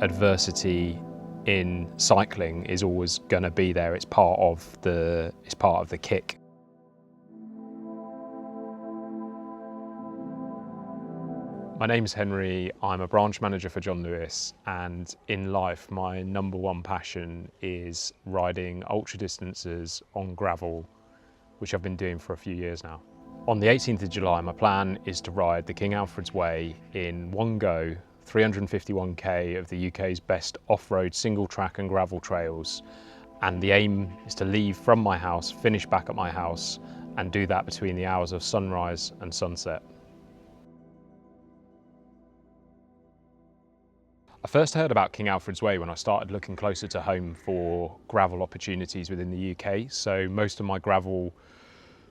adversity in cycling is always going to be there. It's part of the kick. My name's Henry, I'm a branch manager for John Lewis, and in life my number one passion is riding ultra distances on gravel, which I've been doing for a few years now. On the 18th of July, my plan is to ride the King Alfred's Way in one go, 351k of the UK's best off-road single track and gravel trails. And the aim is to leave from my house, finish back at my house, and do that between the hours of sunrise and sunset. I first heard about King Alfred's Way when I started looking closer to home for gravel opportunities within the UK. So most of my gravel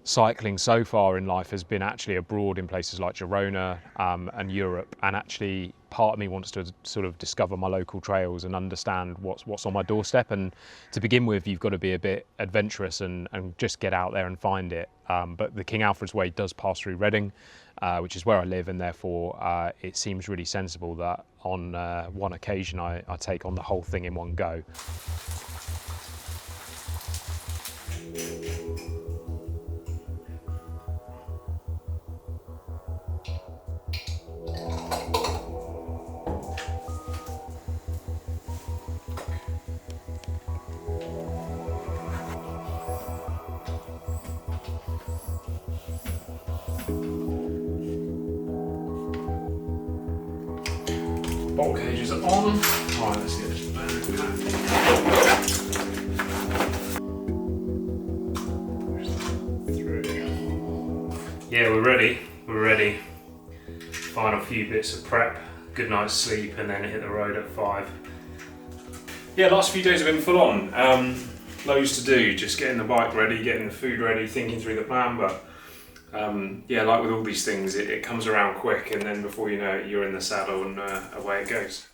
cycling so far in life has been actually abroad in places like Girona and Europe. And actually part of me wants to sort of discover my local trails and understand what's on my doorstep. And to begin with, you've got to be a bit adventurous and just get out there and find it. But the King Alfred's Way does pass through Reading, which is where I live, and therefore it seems really sensible that on one occasion I take on the whole thing in one go. Bolt cages are on. Right, let's get this backpack. Yeah, we're ready. Final few bits of prep, good night's sleep, and then hit the road at 5. Yeah, last few days have been full on. Loads to do, just getting the bike ready, getting the food ready, thinking through the plan, but yeah, like with all these things, it comes around quick, and then before you know it, you're in the saddle and away it goes.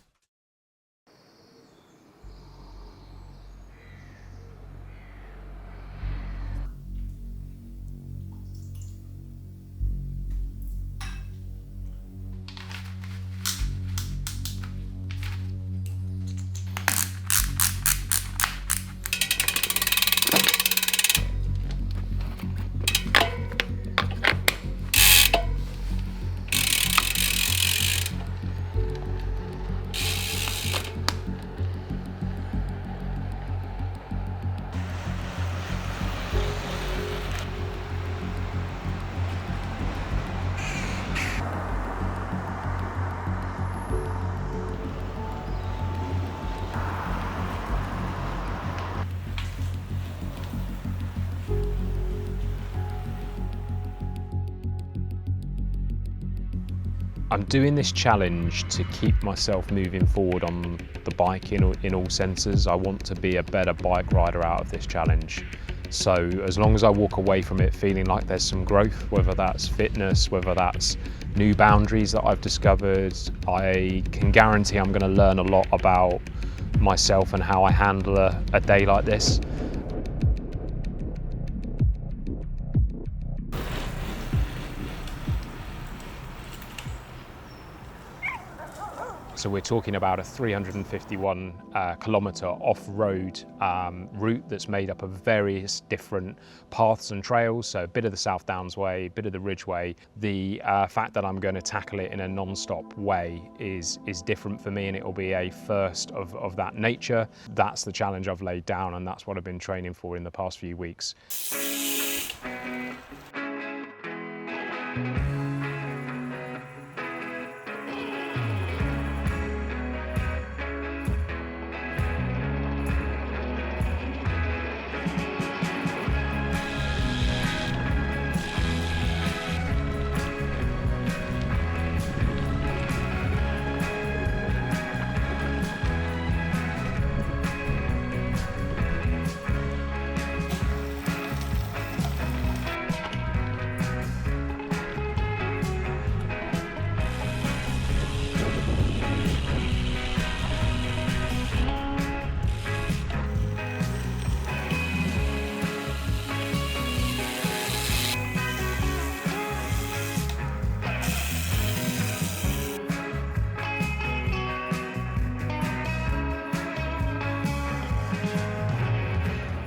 I'm doing this challenge to keep myself moving forward on the bike in all senses. I want to be a better bike rider out of this challenge. So as long as I walk away from it feeling like there's some growth, whether that's fitness, whether that's new boundaries that I've discovered, I can guarantee I'm going to learn a lot about myself and how I handle a day like this. So we're talking about a 351 kilometre off-road route that's made up of various different paths and trails. So a bit of the South Downs Way, a bit of the Ridge Way. The fact that I'm going to tackle it in a non-stop way is different for me, and it will be a first of that nature. That's the challenge I've laid down, and that's what I've been training for in the past few weeks.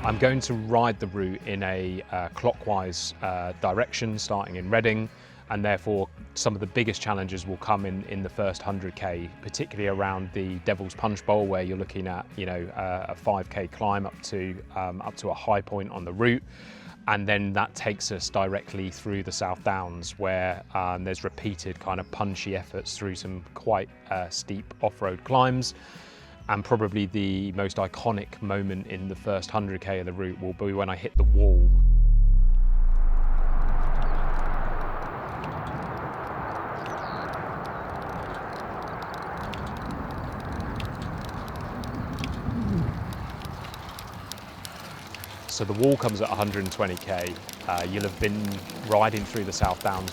I'm going to ride the route in a clockwise direction, starting in Reading, and therefore some of the biggest challenges will come in the first 100k, particularly around the Devil's Punch Bowl, where you're looking at a 5k climb up to a high point on the route, and then that takes us directly through the South Downs, where there's repeated kind of punchy efforts through some quite steep off-road climbs. And probably the most iconic moment in the first 100k of the route will be when I hit the wall. So the wall comes at 120k. You'll have been riding through the South Downs,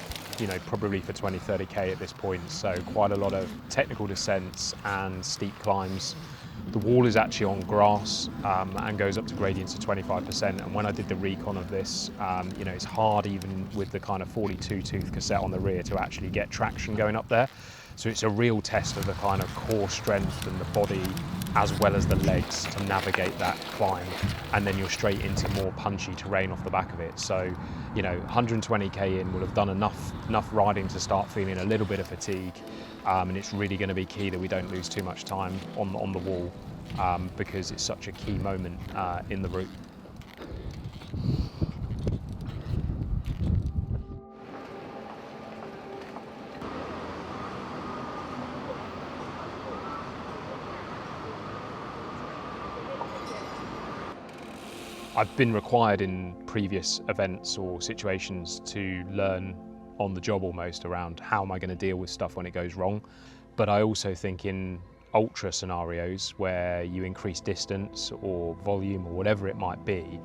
probably for 20, 30k at this point. So quite a lot of technical descents and steep climbs. The wall is actually on grass and goes up to gradients of 25%. And when I did the recon of this, it's hard even with the kind of 42 tooth cassette on the rear to actually get traction going up there. So it's a real test of the kind of core strength and the body as well as the legs to navigate that climb, and then you're straight into more punchy terrain off the back of it. So 120k in will have done enough riding to start feeling a little bit of fatigue, and it's really going to be key that we don't lose too much time on the wall, because it's such a key moment in the route. I've been required in previous events or situations to learn on the job almost around how am I going to deal with stuff when it goes wrong. But I also think in ultra scenarios where you increase distance or volume or whatever it might be,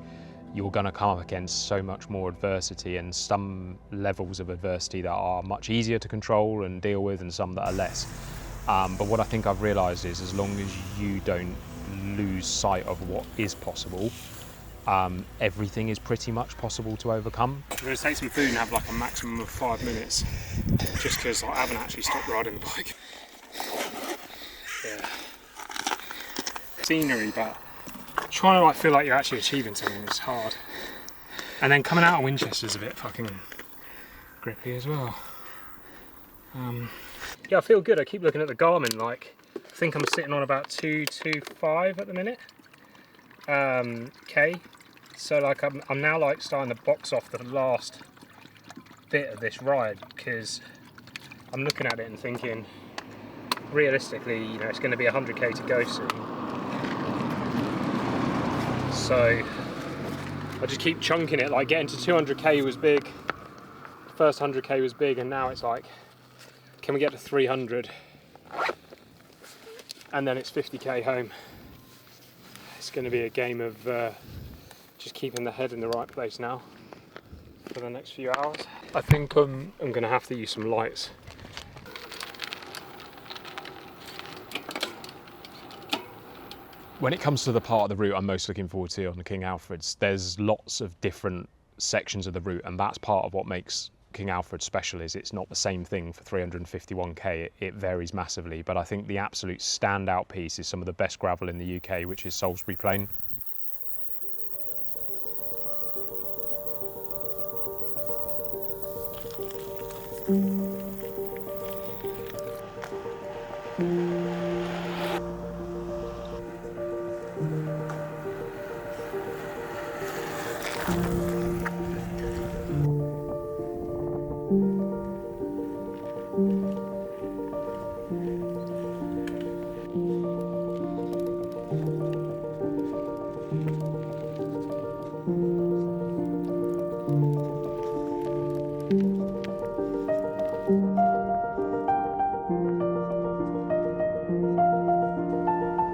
you're going to come up against so much more adversity, and some levels of adversity that are much easier to control and deal with and some that are less. But what I think I've realised is as long as you don't lose sight of what is possible, everything is pretty much possible to overcome. I'm going to take some food and have like a maximum of 5 minutes, just because I haven't actually stopped riding the bike. Yeah. Scenery, but trying to feel like you're actually achieving something is hard. And then coming out of Winchester's a bit fucking grippy as well. Yeah, I feel good. I keep looking at the Garmin, I think I'm sitting on about 225 at the minute. K. So I'm now starting to box off the last bit of this ride, because I'm looking at it and thinking realistically, it's going to be 100k to go soon. So I just keep chunking it, getting to 200k was big, first 100k was big, and now it's can we get to 300? And then it's 50k home. It's going to be a game of just keeping the head in the right place now for the next few hours. I think I'm going to have to use some lights. When it comes to the part of the route I'm most looking forward to on the King Alfreds, there's lots of different sections of the route, and that's part of what makes King Alfred special. Is it's not the same thing for 351k, it varies massively, but I think the absolute standout piece is some of the best gravel in the UK, which is Salisbury Plain.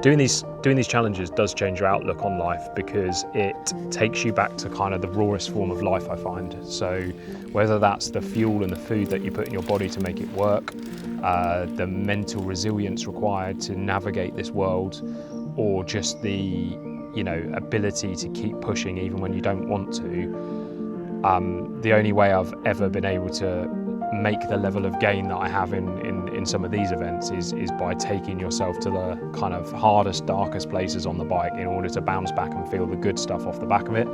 Doing these challenges does change your outlook on life, because it takes you back to kind of the rawest form of life, I find. So whether that's the fuel and the food that you put in your body to make it work, the mental resilience required to navigate this world, or just the ability to keep pushing even when you don't want to. The only way I've ever been able to make the level of gain that I have in some of these events is by taking yourself to the kind of hardest, darkest places on the bike in order to bounce back and feel the good stuff off the back of it.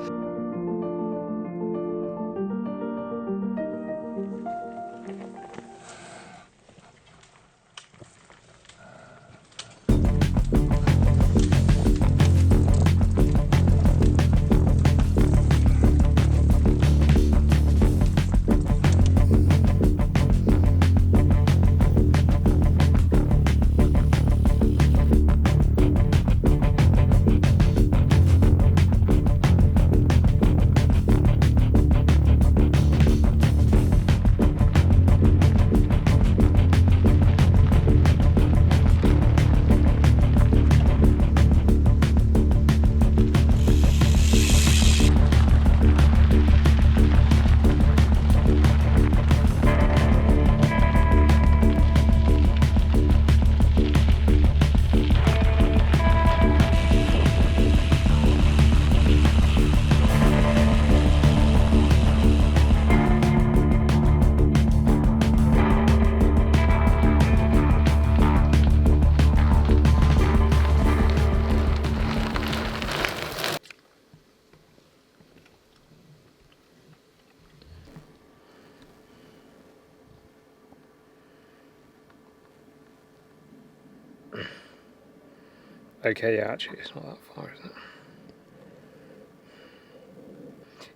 Okay, yeah, actually it's not that far, is it?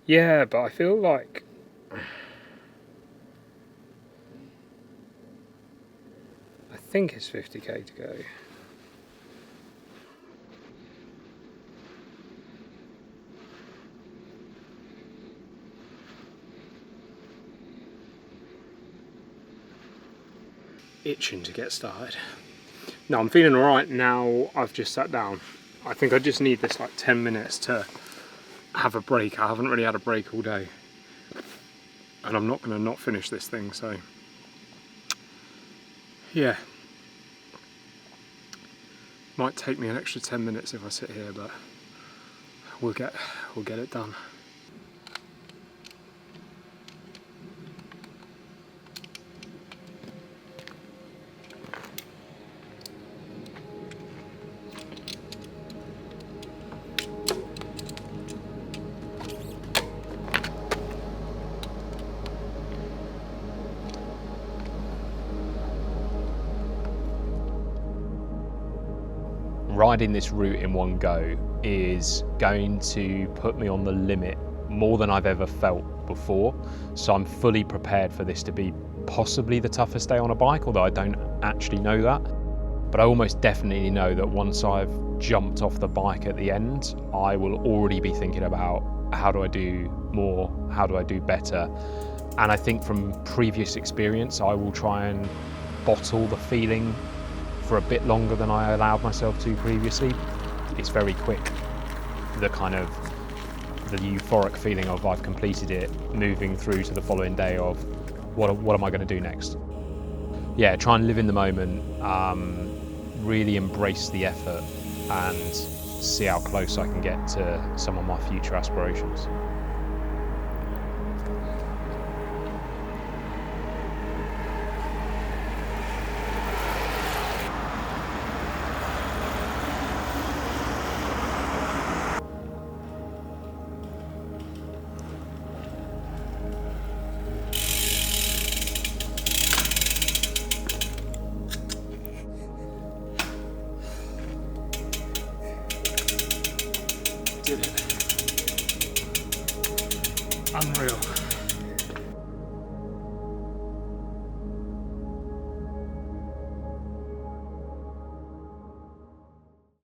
Yeah, but I feel like I think it's 50k to go. Itching to get started. No, I'm feeling alright now. I've just sat down. I think I just need this like 10 minutes to have a break. I haven't really had a break all day, and I'm not going to not finish this thing, so yeah, might take me an extra 10 minutes if I sit here, but we'll get it done. Riding this route in one go is going to put me on the limit more than I've ever felt before. So I'm fully prepared for this to be possibly the toughest day on a bike, although I don't actually know that. But I almost definitely know that once I've jumped off the bike at the end, I will already be thinking about how do I do more, how do I do better. And I think from previous experience, I will try and bottle the feeling for a bit longer than I allowed myself to previously. It's very quick, the euphoric feeling of I've completed it, moving through to the following day of what am I going to do next. Yeah, try and live in the moment, really embrace the effort and see how close I can get to some of my future aspirations. Did it. Unreal.